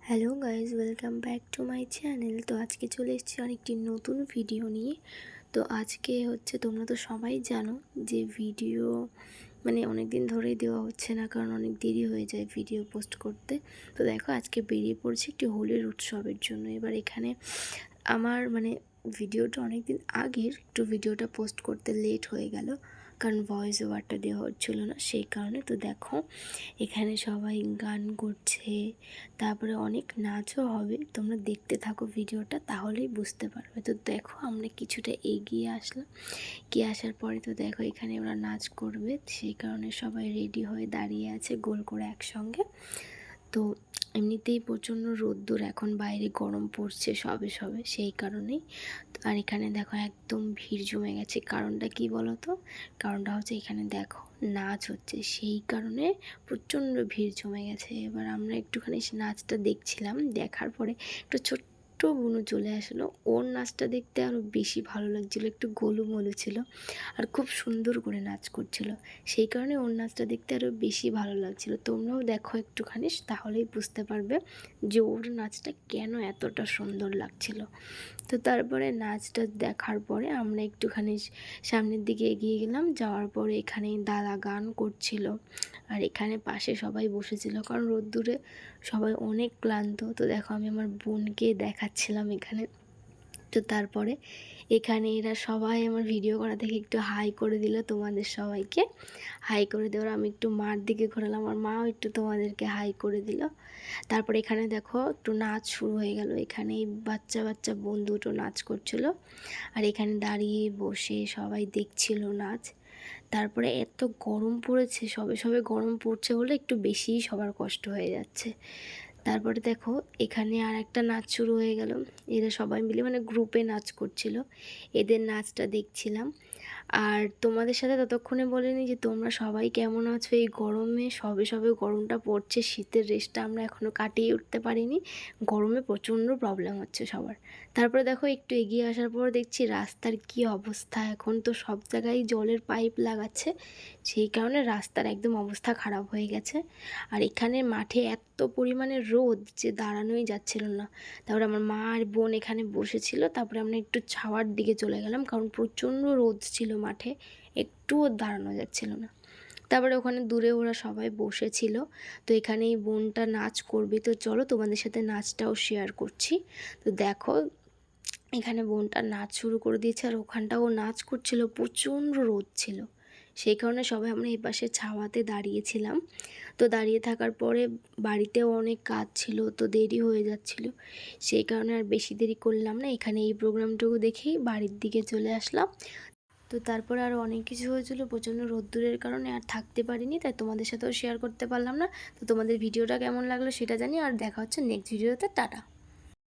Hello guys, welcome back to my channel. তো আজকে চলে এসেছি আরেকটি নতুন ভিডিও নিয়ে। তো আজকে হচ্ছে, তোমরা তো সবাই জানো যে ভিডিও অনেক দিন ধরেই দেওয়া হচ্ছে না, কারণ অনেক দেরি হয়ে যায় ভিডিও পোস্ট করতে। তো দেখো, আজকে বেরিয়ে পড়ছি একটি হোলির উৎসবের জন্য। এবার এখানে আমার ভিডিওটা অনেক দিন আগের, একটু ভিডিওটা পোস্ট করতে লেট হয়ে গেল, কারণ ভয়েস ওভারটা দেওয়া হচ্ছিলো না, সেই কারণে। তো দেখো, এখানে সবাই গান করছে, তারপরে অনেক নাচও হবে। তোমরা দেখতে থাকো ভিডিওটা, তাহলেই বুঝতে পারবে। তো দেখো, আমরা কিছুটা এগিয়ে আসলাম। এগিয়ে আসার পরে তো দেখো, এখানে ওরা নাচ করবে, সেই কারণে সবাই রেডি হয়ে দাঁড়িয়ে আছে গোল করে একসঙ্গে। তো এমনিতেই প্রচণ্ড রোদ্দুর, এখন বাইরে গরম পড়ছে সবে সবে, সেই কারণেই। আর এখানে দেখো একদম ভিড় জমে গেছে। কারণটা কি বলো তো? কারণটা হচ্ছে, এখানে দেখো নাচ হচ্ছে, সেই কারণে প্রচণ্ড ভিড় জমে গেছে। এবার আমরা একটুখানি নাচটা দেখছিলাম, দেখার পরে একটু ছোট্ট বুনু চলে আসলো। ওর নাচটা দেখতে আরও বেশি ভালো লাগছিলো, একটু গোলুমোলু ছিল আর খুব সুন্দর করে নাচ করছিল, সেই কারণে ওর নাচটা দেখতে আরও বেশি ভালো লাগছিল। তোমরাও দেখো একটুখানি, তাহলেই বুঝতে পারবে যে ওর নাচটা কেন এতটা সুন্দর লাগছিল। তো তারপরে নাচটা দেখার পরে আমরা একটুখানি সামনের দিকে এগিয়ে গেলাম। যাওয়ার পরে এখানে দাদা গান করছিল, আর এখানে পাশে সবাই বসেছিল, কারণ রোদ্দুরে সবাই অনেক ক্লান্ত। তো দেখো, আমি আমার বোনকে দেখাচ্ছিলাম এখানে। তো তারপরে এখানে এরা সবাই আমার ভিডিও করা দেখে একটু হাই করে দিল, তোমাদের সবাইকে হাই করে দেওয়ার আমি একটু মার দিকে ঘোরালাম, আমার মাও একটু তোমাদেরকে হাই করে দিল। তারপরে এখানে দেখো একটু নাচ শুরু হয়ে গেল। এখানে বাচ্চা বাচ্চা বোন দুটো নাচ করছিল, আর এখানে দাঁড়িয়ে বসে সবাই দেখছিল নাচ। তারপরে এত গরম পড়েছে, সবে সবে গরম পড়ছে বলে একটু বেশিই সবার কষ্ট হয়ে যাচ্ছে। তারপরে দেখো, এখানে আর একটা নাচ শুরু হয়ে গেল। এরা সবাই মিলে গ্রুপে নাচ করছিল, এদের নাচটা দেখছিলাম। আর তোমাদের সাথে ততক্ষণে বলিনি যে তোমরা সবাই কেমন আছো এই গরমে। সবে সবে গরমটা পড়ছে, শীতের রেশটা আমরা এখনও কাটিয়ে উঠতে পারিনি, গরমে প্রচণ্ড প্রবলেম হচ্ছে সবার। তারপরে দেখো, একটু এগিয়ে আসার পর দেখছি রাস্তার কি অবস্থা। এখন তো সব জায়গায় জলের পাইপ লাগাচ্ছে, সেই কারণে রাস্তার একদম অবস্থা খারাপ হয়ে গেছে। আর এখানে মাঠে এত পরিমাণে রোদ যে দাঁড়ানোই যাচ্ছিল না। তারপরে আমার মা আর বোন এখানে বসেছিল, তারপরে আমরা একটু ছাওয়ার দিকে চলে গেলাম, কারণ প্রচণ্ড রোদ ছিল মাঠে, একটুও দাঁড়ানো যাচ্ছিল না। তারপরে ওখানে দূরে ওরা সবাই বসেছিল। তো এখানেই বোনটা নাচ করবে, তো চলো তোমাদের সাথে নাচটাও শেয়ার করছি। তো দেখো, এখানে বোনটা নাচ শুরু করে দিয়েছে, আর ওখানটাও নাচ করছিল, প্রচণ্ড রোদ ছিল, সেই কারণে সবাই আমরা এই পাশে ছাওয়াতে দাঁড়িয়েছিলাম। তো দাঁড়িয়ে থাকার পরে বাড়িতেও অনেক কাজ ছিল, তো দেরি হয়ে যাচ্ছিল, সেই কারণে আর বেশি দেরি করলাম না। এখানে এই প্রোগ্রামটুকু দেখেই বাড়ির দিকে চলে আসলাম। তো তারপরে আরও অনেক কিছু হয়েছিল, প্রচণ্ড রোদ্দুরের কারণে আর থাকতে পারিনি, তাই তোমাদের সাথেও শেয়ার করতে পারলাম না। তো তোমাদের ভিডিওটা কেমন লাগলো সেটা জানি, আর দেখা হচ্ছে নেক্সট ভিডিওতে। টাটা।